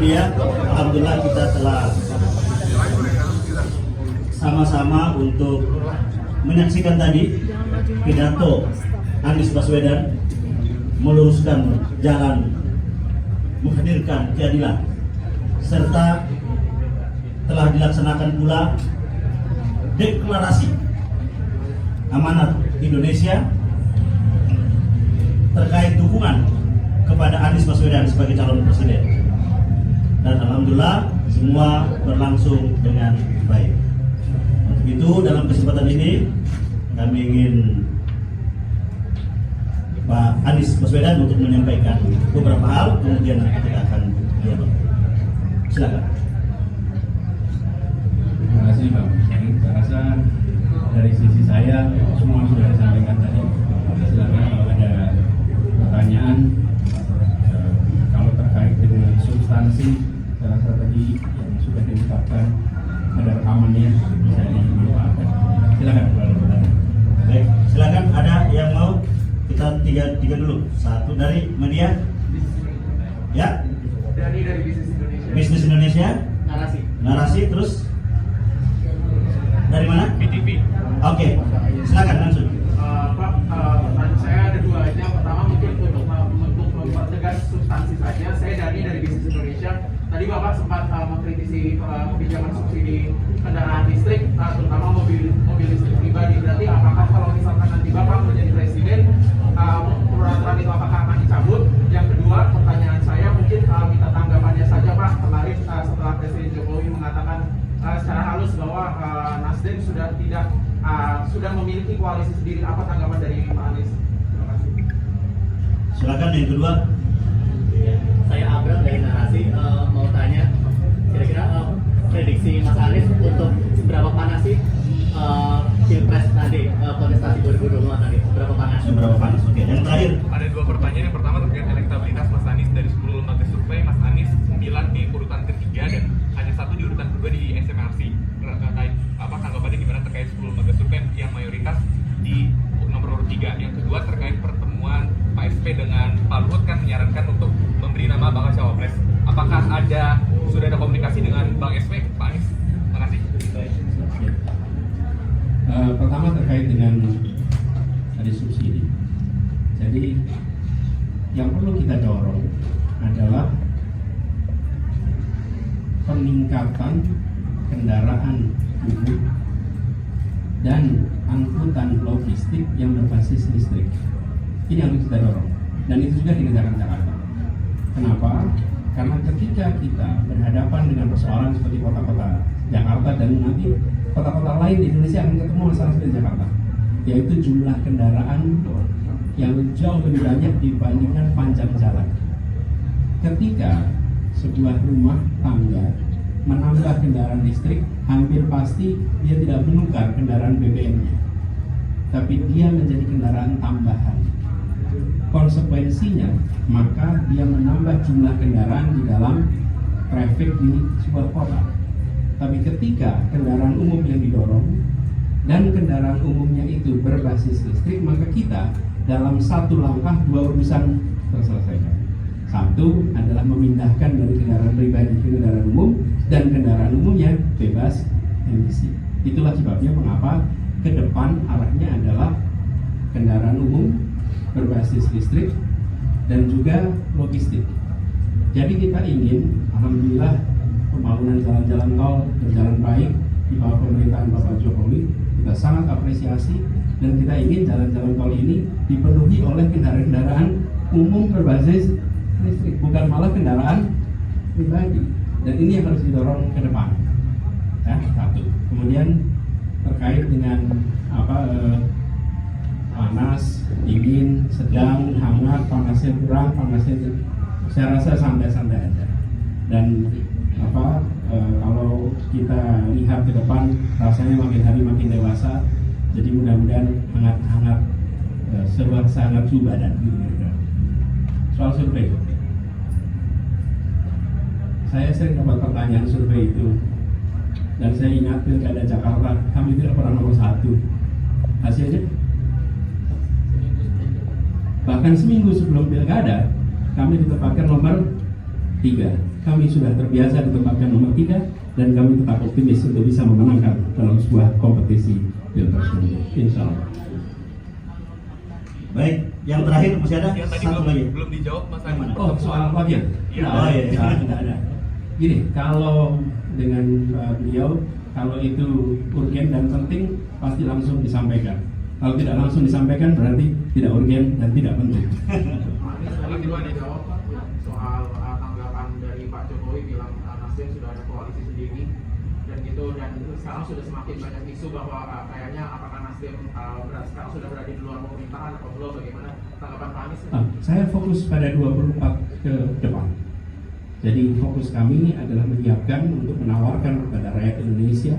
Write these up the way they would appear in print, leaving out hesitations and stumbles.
media, alhamdulillah kita telah sama-sama untuk menyaksikan tadi pidato Anies Baswedan meluruskan jalan menghadirkan keadilan, serta telah dilaksanakan pula deklarasi amanat Indonesia terkait dukungan kepada Anies Baswedan sebagai calon presiden. Dan alhamdulillah semua berlangsung dengan baik. Untuk itu dalam kesempatan ini kami ingin Pak Anies Baswedan untuk menyampaikan beberapa hal, kemudian kita akan dialog. Silakan. Terima kasih Bang. Saya rasa dari sisi saya semua sudah disampaikan tadi. Silakan kalau ada pertanyaan. Kalau terkait dengan substansi, saya rasa tadi yang sudah diungkapkan ada rekamannya, bisa dimanfaatkan. Silakan kalau ada pertanyaan. Baik, silakan. Ada yang mau? Kita tiga dulu. Satu dari media. Ya. Dari Bisnis Indonesia. Bisnis Indonesia. Narasi. Terus dari mana? BTV. Oke, silakan langsung. Pak, pertanyaan saya ada dua aja. Pertama mungkin untuk mempertegas substansi saja. Saya dari Bisnis Indonesia. Tadi Bapak sempat mengkritisi kebijakan subsidi kendaraan listrik, terutama mobil listrik pribadi. Berarti apakah kalau misalkan nanti Bapak menjadi presiden, peraturan itu apakah akan dicabut? Yang kedua, pertanyaan saya mungkin minta tanggapannya saja Pak. Kemarin setelah Presiden Jokowi mengatakan secara halus bahwa Nasdem sudah memiliki koalisi sendiri, apa tanggapan dari Pak Anies? Terima kasih. Silakan yang kedua. Saya Abram dari Narasi, mau tanya kira-kira prediksi Mas Anies untuk seberapa panas sih Pilpres nanti, kontestasi 2024 nanti, seberapa panas? Seberapa panas? Oke, yang terakhir. Ada dua pertanyaan. Yang pertama terkait elektabilitas Mas Anies. Dari 10 lembaga survei, Mas Anies 9 di urutan ketiga dan hanya 1 di urutan kedua di SMRC. Terkait apa tanggapannya gimana terkait 10 lembaga survei yang mayoritas di nomor urut 3. Yang kedua terkait pertemuan Pak SP dengan Pak Luhut kan menyarankan untuk memberi nama bakal cawapres. Apakah sudah ada komunikasi dengan Bang SP, Pak Anies? Terima kasih. Pertama terkait dengan tadi subsidi. Jadi yang perlu kita dorong adalah peningkatan kendaraan umum dan angkutan logistik yang berbasis listrik. Ini yang harus kita dorong, dan itu juga dikerjakan Jakarta. Kenapa? Karena ketika kita berhadapan dengan persoalan seperti kota-kota Jakarta dan nanti kota-kota lain di Indonesia akan ketemu masalah seperti Jakarta, yaitu jumlah kendaraan yang jauh lebih banyak dibandingkan panjang jalan. Ketika sebuah rumah tangga menambah kendaraan listrik, hampir pasti dia tidak menukar kendaraan BBM-nya, tapi dia menjadi kendaraan tambahan. Konsekuensinya, maka dia menambah jumlah kendaraan di dalam traffic di sebuah kota. Tapi ketika kendaraan umum yang didorong dan kendaraan umumnya itu berbasis listrik, maka kita dalam satu langkah dua urusan terselesaikan. Satu adalah memindahkan dari kendaraan pribadi ke kendaraan umum, dan kendaraan umumnya bebas emisi. Itulah sebabnya mengapa ke depan arahnya adalah kendaraan umum berbasis listrik dan juga logistik. Jadi kita ingin, alhamdulillah, pembangunan jalan-jalan tol berjalan baik di bawah pemerintahan Bapak Jokowi. Kita sangat apresiasi, dan kita ingin jalan-jalan tol ini dipenuhi oleh kendaraan-kendaraan umum berbasis listrik, bukan malah kendaraan pribadi. Dan ini yang harus didorong ke depan. Ya, satu. Kemudian terkait dengan panas, dingin, sedang, hangat, panasnya kurang, panasnya, saya rasa santai-santai aja. Dan kalau kita lihat ke depan, rasanya makin hari makin dewasa. Jadi mudah-mudahan hangat-hangat, sangat badan gitu. Soal survei, saya sering dapat pertanyaan survei itu, dan saya ingat pilkada Jakarta kami tidak pernah nomor 1 hasilnya. Bahkan seminggu sebelum pilkada kami ditetapkan nomor 3. Kami sudah terbiasa ditempatkan nomor 3 dan kami tetap optimis untuk bisa memenangkan dalam sebuah kompetisi Pilpres nanti. Insya Allah. Baik, yang terakhir masih ada Yang tadi satu lagi. belum dijawab Mas Anies. Oh, soal plagiat? Iya. Oh, iya. Tidak ada. Gini, kalau dengan beliau, kalau itu urgen dan penting, pasti langsung disampaikan. Kalau tidak langsung disampaikan, berarti tidak urgen dan tidak penting. Tadi juga dijawab Pak soal tanggapan dari Pak Jokowi bilang Nasdem sudah ada koalisi sendiri dan gitu, dan sekarang sudah semakin banyak isu bahwa kayaknya apakah Nasdem sekarang sudah berada di luar pemerintahan atau belum, bagaimana tanggapan Pak Anies? Saya fokus pada 24 ke depan. Jadi fokus kami adalah menyiapkan untuk menawarkan kepada rakyat Indonesia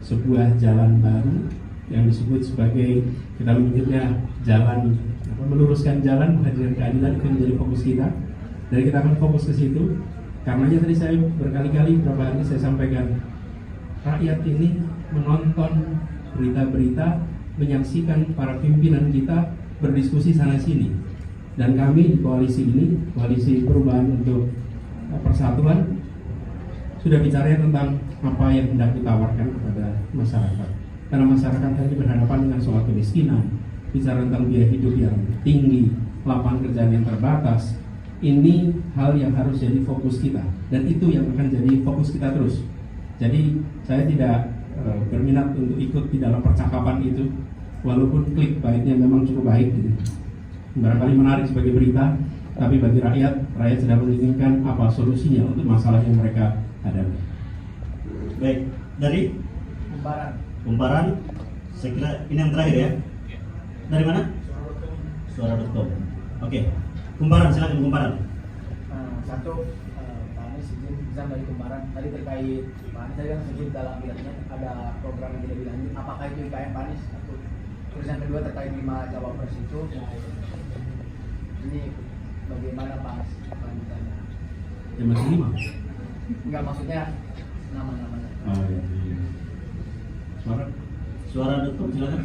sebuah jalan baru yang disebut sebagai, kita menyebutnya jalan meluruskan jalan menghadirkan keadilan. Itu menjadi fokus kita dan kita akan fokus ke situ. Karenanya tadi saya berkali-kali beberapa hari saya sampaikan, rakyat ini menonton berita-berita, menyaksikan para pimpinan kita berdiskusi sana sini, dan kami di koalisi ini, koalisi perubahan untuk persatuan, sudah bicara tentang apa yang hendak ditawarkan kepada masyarakat. Karena masyarakat tadi berhadapan dengan soal kemiskinan, bicara tentang biaya hidup yang tinggi, lapangan kerjaan yang terbatas. Ini hal yang harus jadi fokus kita, dan itu yang akan jadi fokus kita terus. Jadi saya tidak berminat untuk ikut di dalam percakapan itu, walaupun klik baiknya memang cukup baik gitu. Barangkali menarik sebagai berita, tapi bagi rakyat sedang menginginkan apa solusinya untuk masalah yang mereka hadapi. Baik, dari Kumparan, saya kira ini yang terakhir ya. Dari mana? Suara.com. Oke, Kumparan, silakan Kumparan. Satu, Pak Anies izin dari Kumparan. Tadi terkait Pak Anies tadi kan sebut dalam bilangnya ada program yang tidak dilanjut. Apakah itu IKN Pak Anies? Terus yang kedua terkait 5 cawapres itu, ini bagaimana Pak Anies lanjutannya? Ya masih 5. Enggak, maksudnya nama-namanya. Oh, iya. Suara.com, silakan.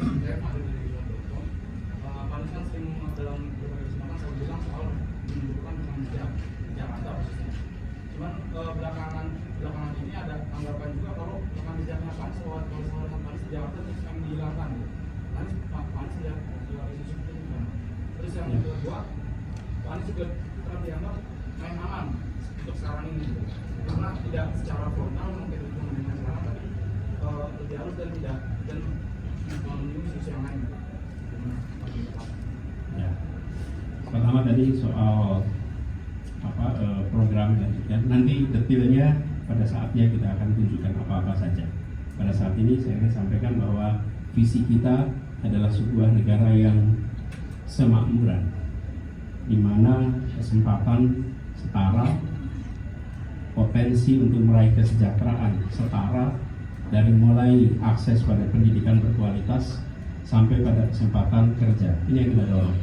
Pak Anies kan sering dalam berbagai kesempatan selalu bilang soal menunjukkan dengan Jakarta khususnya. Cuman belakangan ini ada anggapan juga kalau rekam jejaknya Pak Anies lewat kalau Pak Anies di Jakarta terus kami dihilangkan. Pak Anies ya jual isu seperti itu kan. Terus yang kedua, Pak Anies juga kerap dianggap main aman untuk sekarang ini, karena tidak secara formal mungkin dengan sekarang, tapi lebih halus dan tidak dan menyinggung isu yang lain. Ya. Pertama tadi soal program ya. Nanti detailnya pada saatnya kita akan tunjukkan apa-apa saja. Pada saat ini saya ingin sampaikan bahwa visi kita adalah sebuah negara yang semakmuran, di mana kesempatan setara, potensi untuk meraih kesejahteraan setara, dari mulai akses pada pendidikan berkualitas sampai pada kesempatan kerja. Ini yang kita dorong.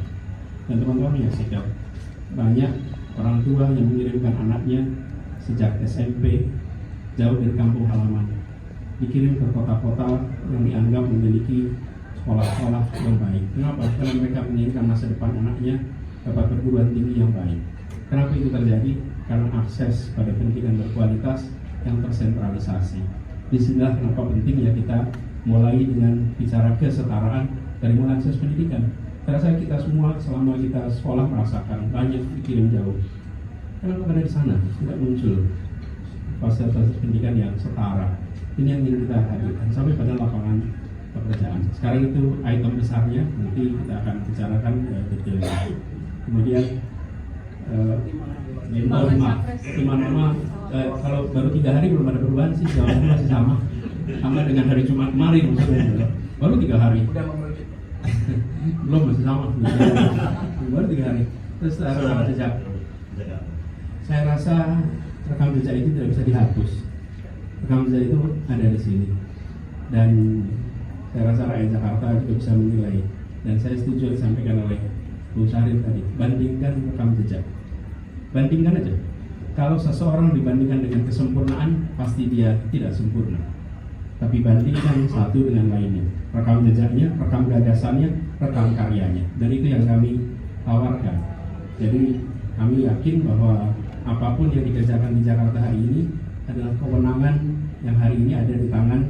Dan teman-teman menyaksikan banyak orang tua yang mengirimkan anaknya sejak SMP jauh dari kampung halaman, dikirim ke kota-kota yang dianggap memiliki sekolah-sekolah yang baik. Kenapa? Karena mereka menginginkan masa depan anaknya dapat perguruan tinggi yang baik. Kenapa itu terjadi? Karena akses pada pendidikan berkualitas yang tersentralisasi. Disinilah kenapa pentingnya kita mulai dengan bicara kesetaraan dari mulai akses pendidikan. Saya rasa kita semua selama kita sekolah merasakan banyak dikirim jauh. Kenapa? Karena di sana tidak muncul fasilitas pendidikan yang setara. Ini yang ingin kita hadirkan sampai pada lapangan pekerjaan. Sekarang itu item besarnya, nanti kita akan bicarakan detailnya. Kemudian 5 nama, kalau baru 3 hari belum ada perubahan sih, jawabannya masih sama dengan hari Jumat kemarin maksudnya. Baru 3 hari. Udah mengerucut. Belum, masih sama. Baru 3 hari. Terus rekam jejak. Saya rasa rekam jejak itu tidak bisa dihapus. Rekam jejak itu ada di sini. Dan saya rasa rakyat Jakarta juga bisa menilai. Dan saya setuju yang disampaikan oleh Bung Syarif tadi. Bandingkan rekam jejak. Bandingkan aja. Kalau seseorang dibandingkan dengan kesempurnaan, pasti dia tidak sempurna. Tapi bandingkan satu dengan lainnya. Rekam jejaknya, rekam gagasannya, rekam karyanya. Dan itu yang kami tawarkan. Jadi kami yakin bahwa apapun yang dikerjakan di Jakarta hari ini adalah kewenangan yang hari ini ada di tangan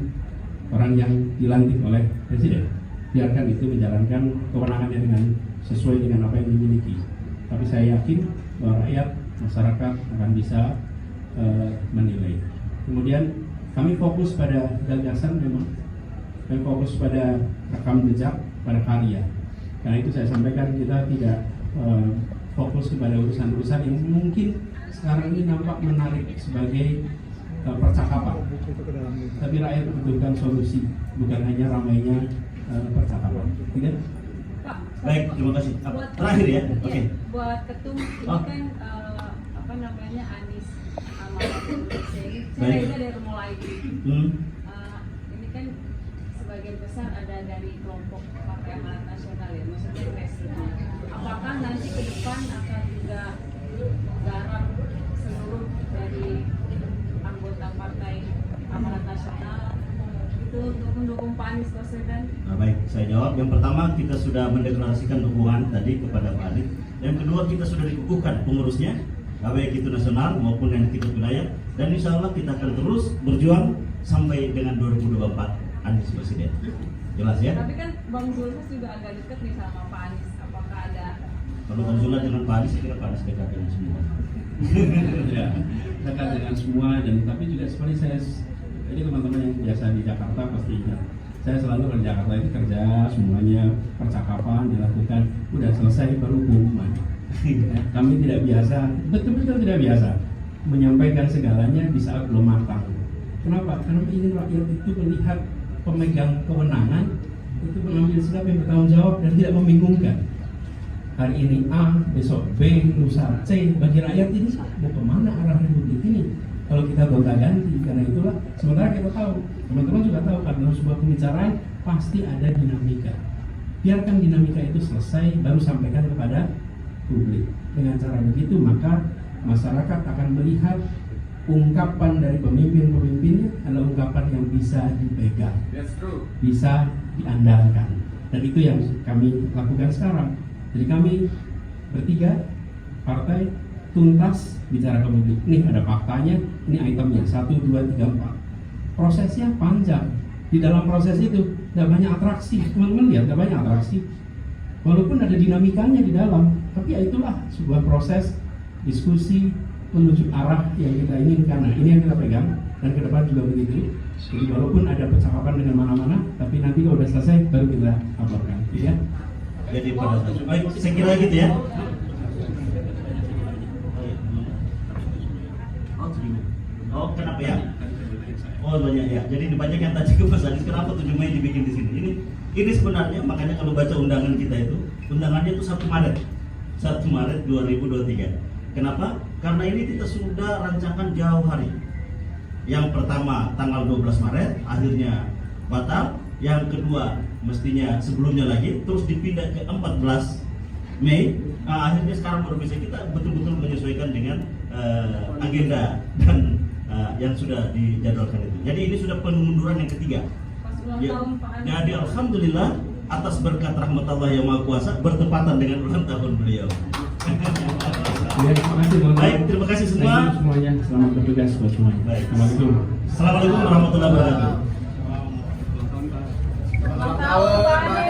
orang yang dilantik oleh Presiden. Biarkan itu menjalankan kewenangannya dengan sesuai dengan apa yang dimiliki. Tapi saya yakin bahwa rakyat, masyarakat akan bisa menilai. Kemudian kami fokus pada gagasan memang, kami fokus pada rekam jejak, pada karya. Karena itu saya sampaikan kita tidak fokus kepada urusan-urusan yang mungkin sekarang ini nampak menarik sebagai percakapan. Tapi rakyat membutuhkan solusi, bukan hanya ramainya percakapan. Tidak? Pak, Baik, terima kasih. Terakhir ya, oke. Buat ketum ini Oh. kan apa namanya Anies sama Hussein. Saya Baik. Reza dari mulai ini kan sebagian besar ada dari kelompok Partai Amanat Nasional ya, maksudnya Presiden. Apakah nanti ke depan akan juga garap seluruh dari anggota Partai Amanat Nasional itu untuk mendukung Pak Anies Baswedan? Nah, baik, saya jawab. Yang pertama, kita sudah mendeklarasikan dukungan tadi kepada Pak Anies. Yang kedua, kita sudah dikukuhkan pengurusnya, baik itu nasional maupun yang tingkat wilayah. Dan insya Allah kita akan terus berjuang sampai dengan 2024 Anies Presiden. Jelas ya? Tapi kan Bang Zulhas juga agak dekat nih sama Pak Anies. Apakah ada Kalau Bang Zulhas dengan Pak Anies, saya kira Pak Anies dekat dengan semua. Ya, dekat dengan semua, dan tapi juga seperti saya, ini teman-teman yang biasa di Jakarta pasti ingat, saya selalu di Jakarta itu kerja semuanya percakapan dilakukan, udah selesai baru pengumuman. Kami tidak biasa, betul-betul tidak biasa menyampaikan segalanya di saat belum matang. Kenapa? Karena ingin rakyat itu melihat pemegang kewenangan itu mengambil sikap yang bertanggung jawab dan tidak membingungkan. Hari ini A, besok B, lusa C. Bagi rakyat ini mau kemana arah republik ini? Kalau kita gonta-ganti, karena itulah sementara kita tahu, teman-teman juga tahu kan dalam sebuah pembicaraan pasti ada dinamika. Biarkan dinamika itu selesai, baru sampaikan kepada publik. Dengan cara begitu maka masyarakat akan melihat ungkapan dari pemimpin-pemimpinnya adalah ungkapan yang bisa dipegang, bisa diandalkan. Dan itu yang kami lakukan sekarang. Jadi kami bertiga partai tuntas bicara ke publik. Nih ada faktanya, ini itemnya 1, 2, 3, 4. Prosesnya panjang. Di dalam proses itu tidak banyak atraksi. Teman-teman lihat, tidak banyak atraksi. Walaupun ada dinamikanya di dalam, tapi ya itulah sebuah proses diskusi menuju arah yang kita inginkan. Nah, ini yang kita pegang dan ke depan juga begitu. Jadi walaupun ada percakapan dengan mana-mana, tapi nanti kalau sudah selesai baru kita laporkan, ya. Jadi pada baik, saya kira gitu ya. Oh, kenapa ya? Oh, banyak ya. Jadi banyak yang tadi ke Mas Anies, kenapa 7 Mei dibikin di sini? Ini sebenarnya makanya kalau baca undangan kita itu, undangannya itu 1 Maret. 1 Maret 2023. Kenapa? Karena ini kita sudah rancangkan jauh hari. Yang pertama tanggal 12 Maret, akhirnya batal. Yang kedua mestinya sebelumnya lagi, terus dipindah ke 14 Mei. Nah, akhirnya sekarang baru bisa kita betul-betul menyesuaikan dengan agenda dan yang sudah dijadwalkan itu. Jadi ini sudah pengunduran yang ketiga. pas ulang Ya, tahun Pak Anies? jadi alhamdulillah atas berkat rahmat Allah yang Maha Kuasa bertepatan dengan ulang tahun beliau. Ya, terima kasih teman-teman. Baik, terima kasih semua. Thank you semuanya. Selamat bertugas buat semuanya. Baik. Assalamualaikum. Assalamualaikum warahmatullahi wabarakatuh. Ulang tahun Pak Anies.